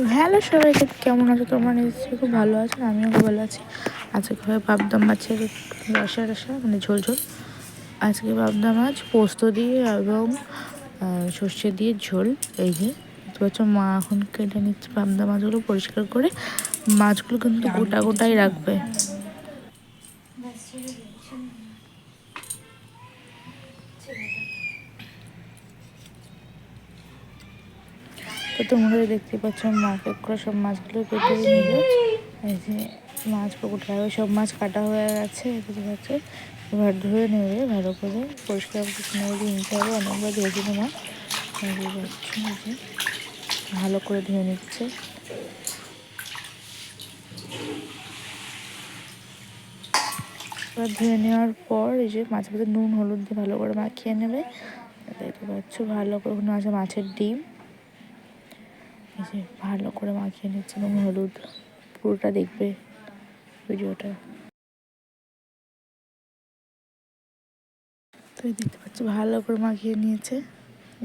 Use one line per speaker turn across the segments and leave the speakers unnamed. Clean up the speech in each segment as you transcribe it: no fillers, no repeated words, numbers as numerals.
Hello সবাইকে, কেমন আছো তোমরা? নিশ্চয়ই খুব ভালো আছো, আমিও খুব ভালো আছি। আজকে হবে পাবদা মাছের রসা রসা, মানে ঝোল ঝোল। আজকে পাবদা মাছ পোস্ত দিয়ে এবং সর্ষে দিয়ে ঝোল। এই যে দেখতে পাচ্ছ, মা এখন কেটে নিচ্ছে পাবদা মাছগুলো পরিষ্কার করে। মাছগুলো কিন্তু গোটা গোটাই রাখবে। তো তোমরা দেখতে পাচ্ছ, মাকে করে সব মাছগুলো কেটে নিল। এই যে মাছ গোটা সব মাছ কাটা হয়ে গেছে, দেখতে পাচ্ছ। এবার ধুয়ে নেবে ভালো করে, পরিষ্কার করে নিতে হবে। অনেকবার ধুয়েছিল মা, যে ভালো করে ধুয়ে নিচ্ছে। এবার ধুয়ে নেওয়ার পর এই যে মাছের মধ্যে নুন হলুদ দিয়ে ভালো করে মাখিয়ে নেবে। দেখতে পাচ্ছ ভালো করে, ওখানে আছে মাছের ডিম। এই যে ভালো করে মাখিয়ে নিচ্ছে নুন হলুদ। পুরোটা দেখবে ভিডিওটা। তো দেখতে পাচ্ছ ভালো করে মাখিয়ে নিয়েছে।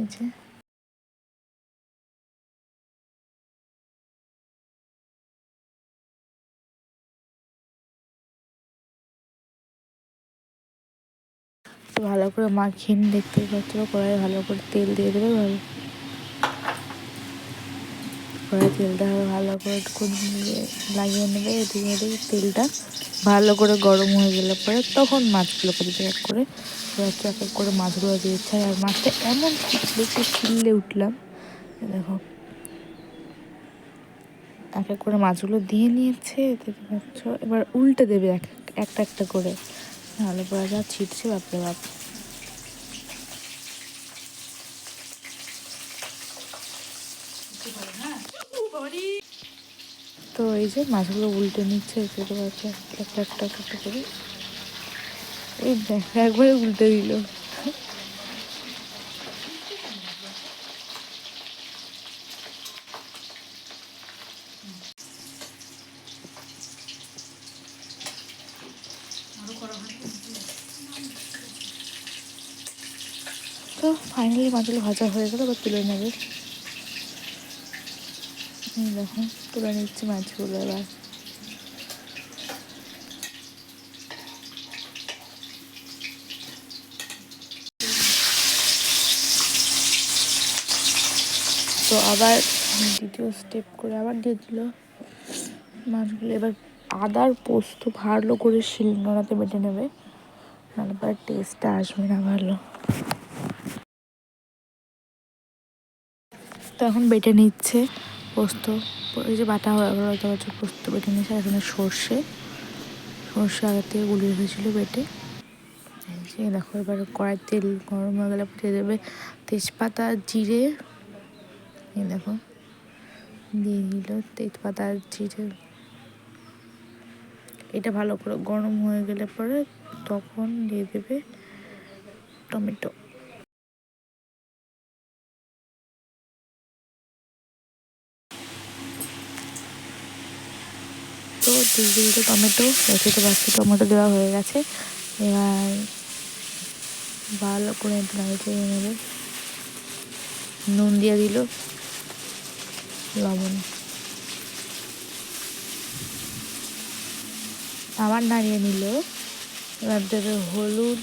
এই যে ভালো করে মাখিয়ে নিয়ে দেখতে পাচ্ছ, কড়াইয়ে ভালো করে তেল দিয়ে দেবে। কড়াই তেলটা ভালো করে একটু লাগিয়ে নেবে। এদিকে এদিকে তেলটা ভালো করে গরম হয়ে গেলে পরে তখন মাছগুলোকে দিতে এক করে এক এক করে মাছগুলো দিয়েছে। আর মাছটা এমন বেশি চিল্লে উঠলাম, দেখো এক এক করে মাছগুলো দিয়ে নিয়েছে। দেখতে পাচ্ছ, এবার উল্টে দেবে একটা একটা করে। ভালো করে যা ছিটছে, বাপরে বাপ। তো এই যে মাছগুলো উল্টে নিচ্ছে, দেখতে পাচ্ছ একটা একটা একটা করে। এই দেখো একবারে উল্টে দিল। তো ফাইনালি মাছগুলো ভাজা হয়ে গেল, এবার তুলে নেবে। দেখো তুলে নিচ্ছি মাছগুলো। এবার তো আবার দ্বিতীয় স্টেপ করে আবার দিয়ে দিল মাছগুলো। এবার আদার পোস্ত ভালো করে শিলনোড়াতে বেটে নেবে, নাহলে পরে টেস্টটা আসবে না ভালো। তো এখন বেটে নিচ্ছে পোস্ত। এই যে বাটা হয়ে গেলো, পোস্ত বেটে নিচ্ছে। এখানে সর্ষে আগের থেকে গুলিয়ে রেখেছিলো বেটে। এই দেখো এবার কড়াই তেল গরম হয়ে গেলে দিয়ে দেবে তেজপাতা জিরে। এই দেখো দিয়ে দিল তেজপাতা জিরে। এটা ভালো করে গরম হয়ে গেলে পরে তখন দিয়ে দেবে টমেটো। তো দিয়ে দিল টমেটো। দেখতে পাচ্ছি টমেটো দেওয়া হয়ে গেছে। এবার ভালো করে একটু নাড়িয়ে নেবে। নুন দিয়ে দিল, লবণ আবার নাড়িয়ে নিল। এবার দেবে হলুদ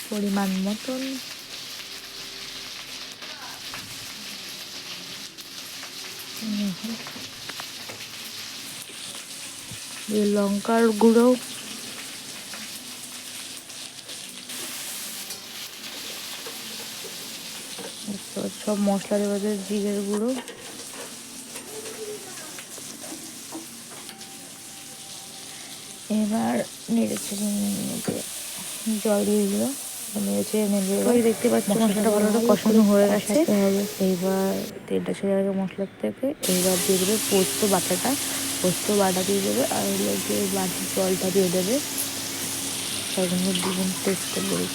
পরিমাণ মতন, লঙ্কার গুঁড়ো, সব মশলা দেবে, জিরের গুঁড়ো। এবার নেড়েছে জল দিয়ে দিল, নেড়েছে নেড়ে। দেখতে পাচ্ছি মশলাটা ভালো করে কষানো হয়ে গেছে। এইবার তেলটা ছেড়ে গেছে মশলার থেকে। এইবার দিয়ে দেবে পোস্ত বাটা দিয়ে দেবে। আর হলো যে বাটির জলটা দিয়ে দেবে, তার জন্য দ্বিগুণ টেস্ট করবে।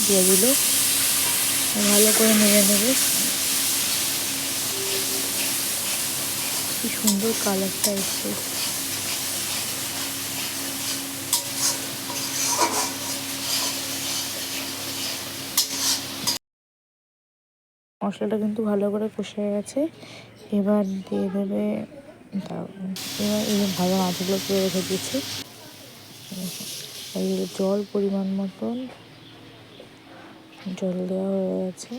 দিয়ে দিল, ভালো করে নেড়ে নেবে। কি সুন্দর কালারটা এসছে। মশলাটা কিন্তু ভালো করে কষে গেছে। এবার দিয়ে দেবে, এবার এই ভালো মাছগুলো করে রেখে দিয়েছি। এই জল পরিমাণ মতন জল দেওয়া হয়ে গেছে।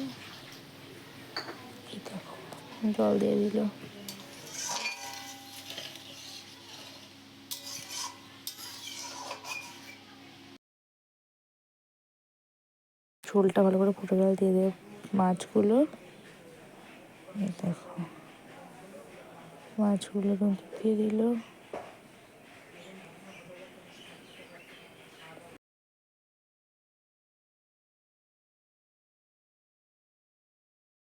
দেখো জল দিয়ে দিল। ঝোলটা ভালো করে ফুটে গেলে দিয়ে দেবে মাছগুলো। দেখো মাছগুলো কিন্তু দিয়ে দিল।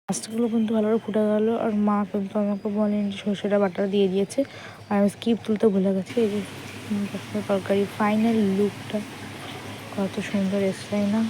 মাছগুলো কিন্তু ভালো করে ফুটে গেল, আর মা কিন্তু আমাকে বলেন যে সর্ষেটা বাটা দিয়ে দিয়েছে, আর আমি স্কিপ তুলতে ভুলে গেছি। এই যে তরকারি ফাইনাল লুকটা কত সুন্দর এসছে না?